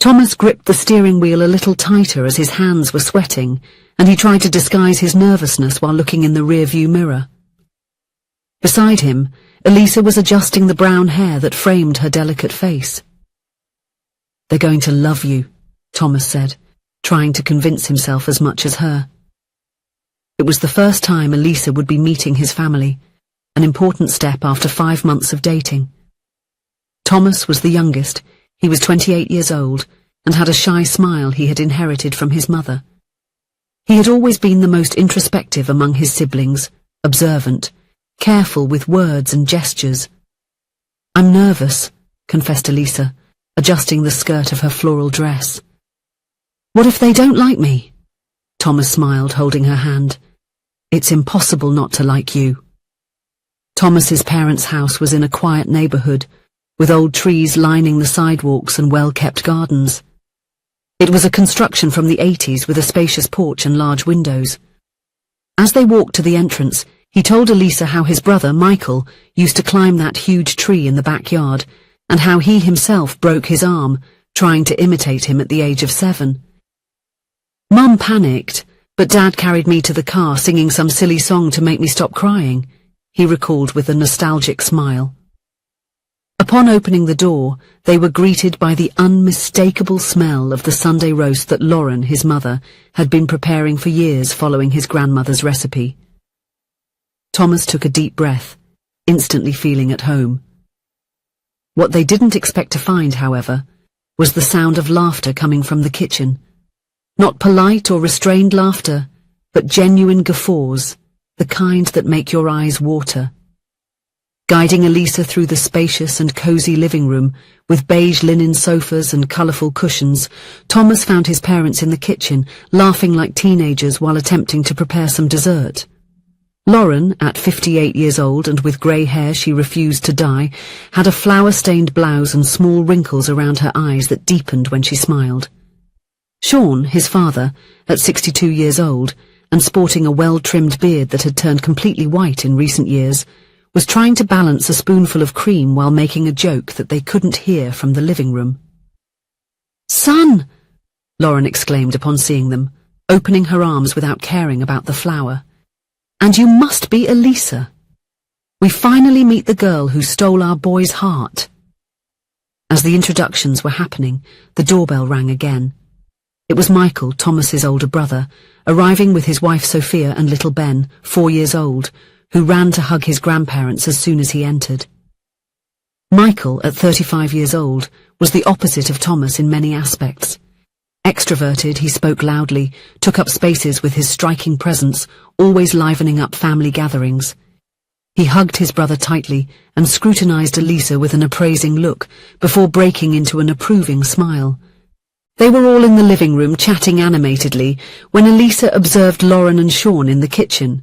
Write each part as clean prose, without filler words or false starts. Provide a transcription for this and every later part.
Thomas gripped the steering wheel a little tighter as his hands were sweating, and he tried to disguise his nervousness while looking in the rear-view mirror. Beside him, Elisa was adjusting the brown hair that framed her delicate face. "They're going to love you," Thomas said, trying to convince himself as much as her. It was the first time Elisa would be meeting his family, an important step after 5 months of dating. Thomas was the youngest. He was 28 years old and had a shy smile he had inherited from his mother. He had always been the most introspective among his siblings, observant, careful with words and gestures. "I'm nervous," confessed Elisa, adjusting the skirt of her floral dress. "What if they don't like me?" Thomas smiled, holding her hand. "It's impossible not to like you." Thomas's parents' house was in a quiet neighborhood, with old trees lining the sidewalks and well-kept gardens. It was a construction from the 80s with a spacious porch and large windows. As they walked to the entrance, he told Elisa how his brother, Michael, used to climb that huge tree in the backyard, and how he himself broke his arm, trying to imitate him at the age of 7. "Mum panicked, but Dad carried me to the car singing some silly song to make me stop crying," he recalled with a nostalgic smile. Upon opening the door, they were greeted by the unmistakable smell of the Sunday roast that Lauren, his mother, had been preparing for years following his grandmother's recipe. Thomas took a deep breath, instantly feeling at home. What they didn't expect to find, however, was the sound of laughter coming from the kitchen. Not polite or restrained laughter, but genuine guffaws, the kind that make your eyes water. Guiding Elisa through the spacious and cozy living room, with beige linen sofas and colourful cushions, Thomas found his parents in the kitchen, laughing like teenagers while attempting to prepare some dessert. Lauren, at 58 years old and with grey hair she refused to dye, had a flower-stained blouse and small wrinkles around her eyes that deepened when she smiled. Sean, his father, at 62 years old, and sporting a well-trimmed beard that had turned completely white in recent years, was trying to balance a spoonful of cream while making a joke that they couldn't hear from the living room. "Son!" Lauren exclaimed upon seeing them, opening her arms without caring about the flower. "And you must be Elisa. We finally meet the girl who stole our boy's heart." As the introductions were happening, the doorbell rang again. It was Michael, Thomas's older brother, arriving with his wife Sophia and little Ben, 4 years old, who ran to hug his grandparents as soon as he entered. Michael, at 35 years old, was the opposite of Thomas in many aspects. Extroverted, he spoke loudly, took up spaces with his striking presence, always livening up family gatherings. He hugged his brother tightly and scrutinized Elisa with an appraising look before breaking into an approving smile. They were all in the living room chatting animatedly when Elisa observed Lauren and Sean in the kitchen.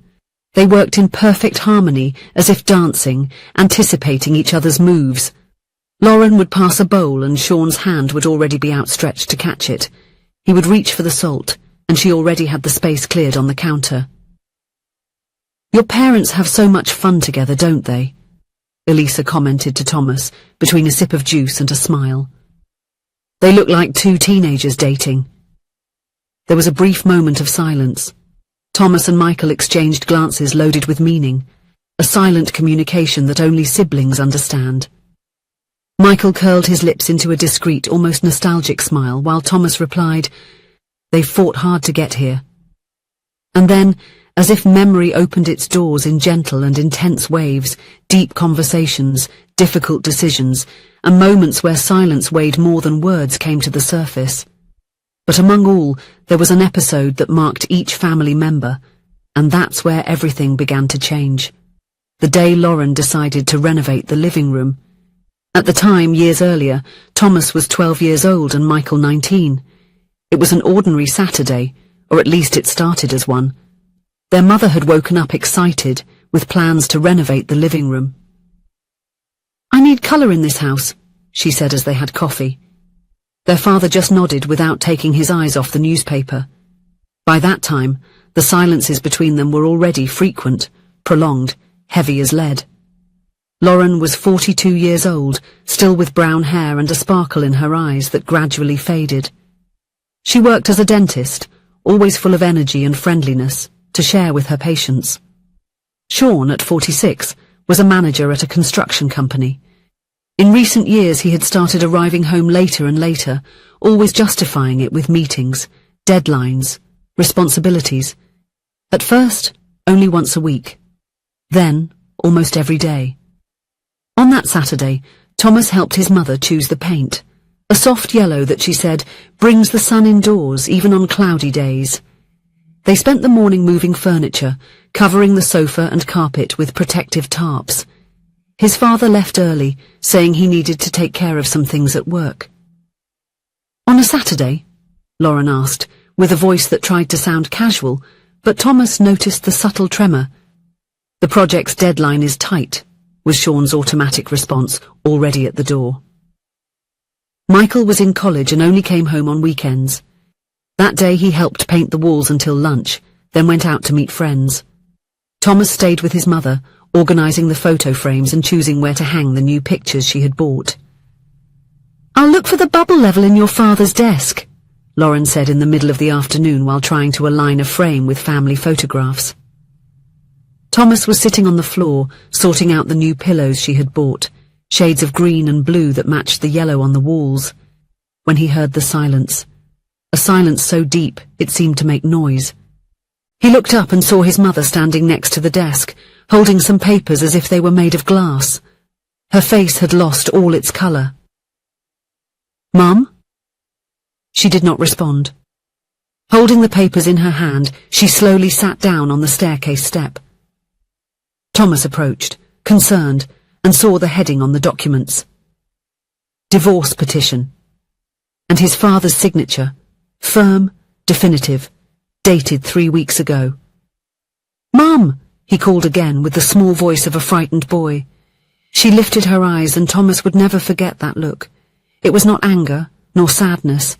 They worked in perfect harmony, as if dancing, anticipating each other's moves. Lauren would pass a bowl and Sean's hand would already be outstretched to catch it. He would reach for the salt, and she already had the space cleared on the counter. "Your parents have so much fun together, don't they?" Elisa commented to Thomas, between a sip of juice and a smile. "They look like 2 teenagers dating." There was a brief moment of silence. Thomas and Michael exchanged glances loaded with meaning, a silent communication that only siblings understand. Michael curled his lips into a discreet, almost nostalgic smile, while Thomas replied, "They've fought hard to get here." And then, as if memory opened its doors in gentle and intense waves, deep conversations, difficult decisions, and moments where silence weighed more than words came to the surface. But among all, there was an episode that marked each family member, and that's where everything began to change. The day Lauren decided to renovate the living room. At the time, years earlier, Thomas was 12 years old and Michael 19. It was an ordinary Saturday, or at least it started as one. Their mother had woken up excited, with plans to renovate the living room. "I need colour in this house," she said as they had coffee. Their father just nodded without taking his eyes off the newspaper. By that time, the silences between them were already frequent, prolonged, heavy as lead. Lauren was 42 years old, still with brown hair and a sparkle in her eyes that gradually faded. She worked as a dentist, always full of energy and friendliness, to share with her patients. Sean, at 46, was a manager at a construction company. In recent years he had started arriving home later and later, always justifying it with meetings, deadlines, responsibilities. At first, only once a week. Then, almost every day. On that Saturday, Thomas helped his mother choose the paint, a soft yellow that she said brings the sun indoors even on cloudy days. They spent the morning moving furniture, covering the sofa and carpet with protective tarps. His father left early, saying he needed to take care of some things at work. "On a Saturday?" Lauren asked, with a voice that tried to sound casual, but Thomas noticed the subtle tremor. "The project's deadline is tight," was Sean's automatic response, already at the door. Michael was in college and only came home on weekends. That day he helped paint the walls until lunch, then went out to meet friends. Thomas stayed with his mother, organising the photo frames and choosing where to hang the new pictures she had bought. "I'll look for the bubble level in your father's desk," Lauren said in the middle of the afternoon while trying to align a frame with family photographs. Thomas was sitting on the floor, sorting out the new pillows she had bought, shades of green and blue that matched the yellow on the walls, when he heard the silence. A silence so deep it seemed to make noise. He looked up and saw his mother standing next to the desk, holding some papers as if they were made of glass. Her face had lost all its colour. "Mum?" She did not respond. Holding the papers in her hand, she slowly sat down on the staircase step. Thomas approached, concerned, and saw the heading on the documents. Divorce petition. And his father's signature, firm, definitive, dated 3 weeks ago. "Mum!" he called again with the small voice of a frightened boy. She lifted her eyes and Thomas would never forget that look. It was not anger, nor sadness,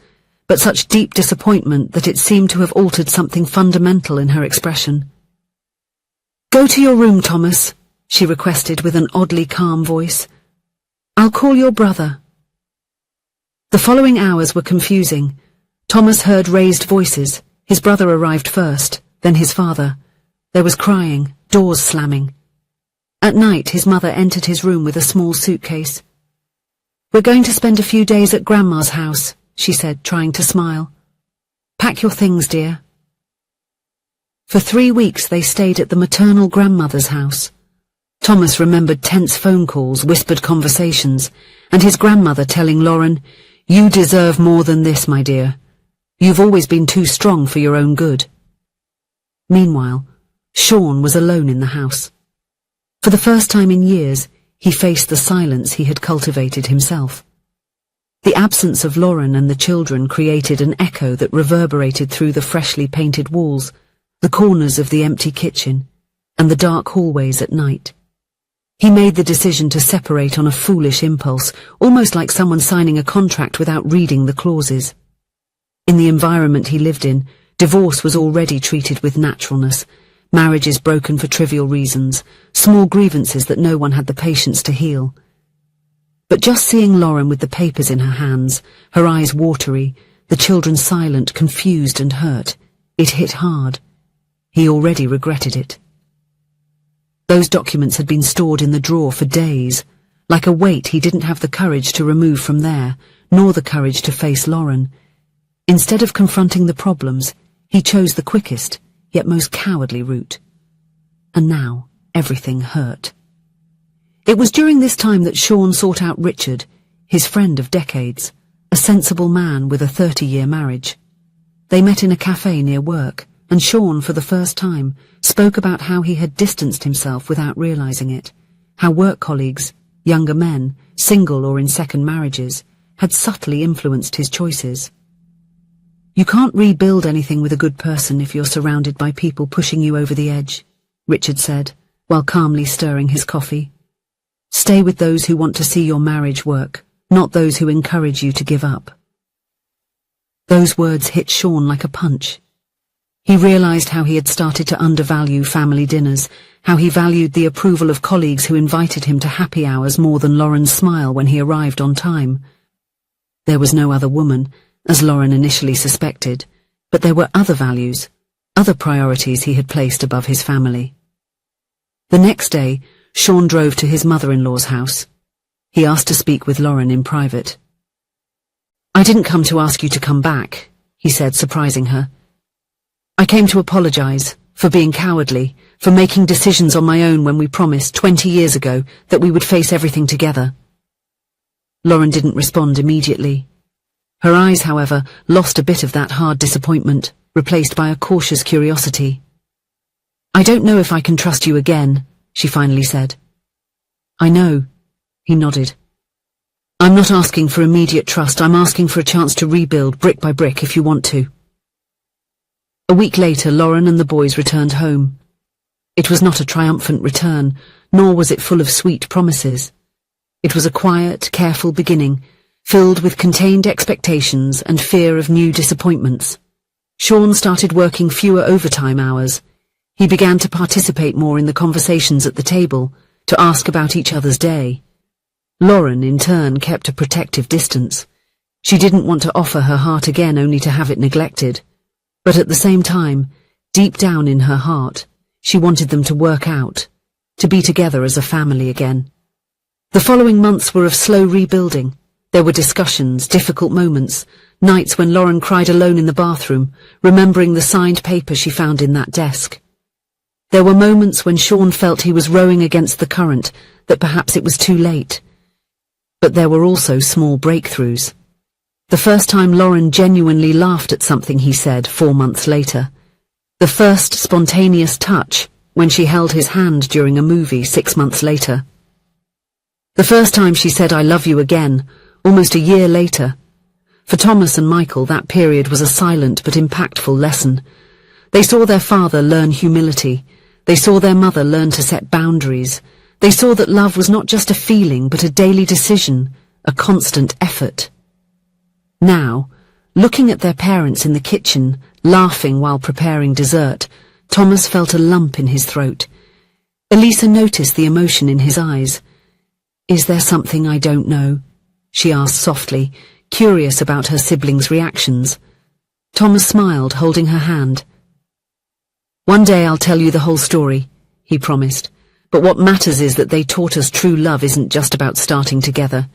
but such deep disappointment that it seemed to have altered something fundamental in her expression. "Go to your room, Thomas," she requested with an oddly calm voice. "I'll call your brother." The following hours were confusing. Thomas heard raised voices. His brother arrived first, then his father. There was crying, doors slamming. At night, his mother entered his room with a small suitcase. "We're going to spend a few days at Grandma's house," she said, trying to smile. "Pack your things, dear." For 3 weeks they stayed at the maternal grandmother's house. Thomas remembered tense phone calls, whispered conversations, and his grandmother telling Lauren, "You deserve more than this, my dear. You've always been too strong for your own good." Meanwhile, Sean was alone in the house. For the first time in years, he faced the silence he had cultivated himself. The absence of Lauren and the children created an echo that reverberated through the freshly painted walls, the corners of the empty kitchen, and the dark hallways at night. He made the decision to separate on a foolish impulse, almost like someone signing a contract without reading the clauses. In the environment he lived in, divorce was already treated with naturalness, marriages broken for trivial reasons, small grievances that no one had the patience to heal. But just seeing Lauren with the papers in her hands, her eyes watery, the children silent, confused and hurt, it hit hard. He already regretted it. Those documents had been stored in the drawer for days, like a weight he didn't have the courage to remove from there, nor the courage to face Lauren. Instead of confronting the problems, he chose the quickest, yet most cowardly route. And now, everything hurt. It was during this time that Sean sought out Richard, his friend of decades, a sensible man with a 30-year marriage. They met in a cafe near work, and Sean, for the first time, spoke about how he had distanced himself without realizing it, how work colleagues, younger men, single or in second marriages, had subtly influenced his choices. "You can't rebuild anything with a good person if you're surrounded by people pushing you over the edge," Richard said, while calmly stirring his coffee. "Stay with those who want to see your marriage work, not those who encourage you to give up." Those words hit Sean like a punch. He realized how he had started to undervalue family dinners, how he valued the approval of colleagues who invited him to happy hours more than Lauren's smile when he arrived on time. There was no other woman, as Lauren initially suspected, but there were other values, other priorities he had placed above his family. The next day, Sean drove to his mother-in-law's house. He asked to speak with Lauren in private. "I didn't come to ask you to come back," he said, surprising her. "I came to apologize for being cowardly, for making decisions on my own when we promised 20 years ago that we would face everything together." Lauren didn't respond immediately. Her eyes, however, lost a bit of that hard disappointment, replaced by a cautious curiosity. "I don't know if I can trust you again," she finally said. "I know," he nodded. "I'm not asking for immediate trust, I'm asking for a chance to rebuild brick by brick if you want to." A week later, Lauren and the boys returned home. It was not a triumphant return, nor was it full of sweet promises. It was a quiet, careful beginning, filled with contained expectations and fear of new disappointments. Sean started working fewer overtime hours. He began to participate more in the conversations at the table, to ask about each other's day. Lauren, in turn, kept a protective distance. She didn't want to offer her heart again only to have it neglected. But at the same time, deep down in her heart, she wanted them to work out, to be together as a family again. The following months were of slow rebuilding. There were discussions, difficult moments, nights when Lauren cried alone in the bathroom, remembering the signed paper she found in that desk. There were moments when Sean felt he was rowing against the current, that perhaps it was too late. But there were also small breakthroughs. The first time Lauren genuinely laughed at something he said 4 months later. The first spontaneous touch when she held his hand during a movie 6 months later. The first time she said "I love you" again, almost a year later. For Thomas and Michael, that period was a silent but impactful lesson. They saw their father learn humility. They saw their mother learn to set boundaries. They saw that love was not just a feeling but a daily decision, a constant effort. Now, looking at their parents in the kitchen, laughing while preparing dessert, Thomas felt a lump in his throat. Elisa noticed the emotion in his eyes. "Is there something I don't know?" she asked softly, curious about her siblings' reactions. Thomas smiled, holding her hand. "One day I'll tell you the whole story," he promised. "But what matters is that they taught us true love isn't just about starting together.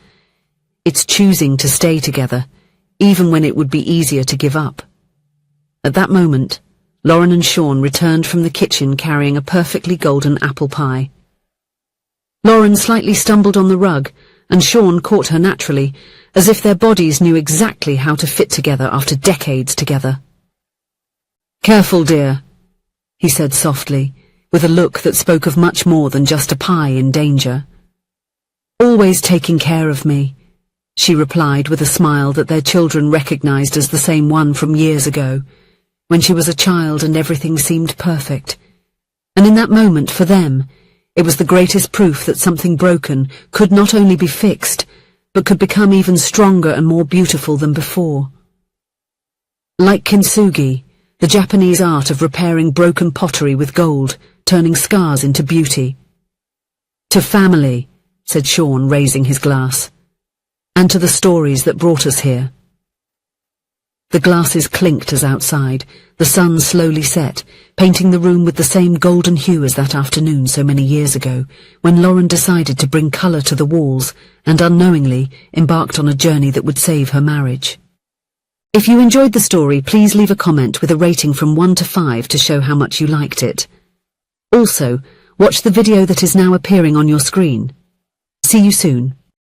It's choosing to stay together, even when it would be easier to give up." At that moment, Lauren and Sean returned from the kitchen carrying a perfectly golden apple pie. Lauren slightly stumbled on the rug, and Sean caught her naturally, as if their bodies knew exactly how to fit together after decades together. "Careful, dear," he said softly, with a look that spoke of much more than just a pie in danger. "Always taking care of me," she replied with a smile that their children recognized as the same one from years ago, when she was a child and everything seemed perfect. And in that moment, for them, it was the greatest proof that something broken could not only be fixed, but could become even stronger and more beautiful than before. Like kintsugi, the Japanese art of repairing broken pottery with gold, turning scars into beauty. "To family," said Sean, raising his glass, "and to the stories that brought us here." The glasses clinked as outside, the sun slowly set, painting the room with the same golden hue as that afternoon so many years ago, when Lauren decided to bring colour to the walls and unknowingly embarked on a journey that would save her marriage. If you enjoyed the story, please leave a comment with a rating from 1 to 5 to show how much you liked it. Also, watch the video that is now appearing on your screen. See you soon.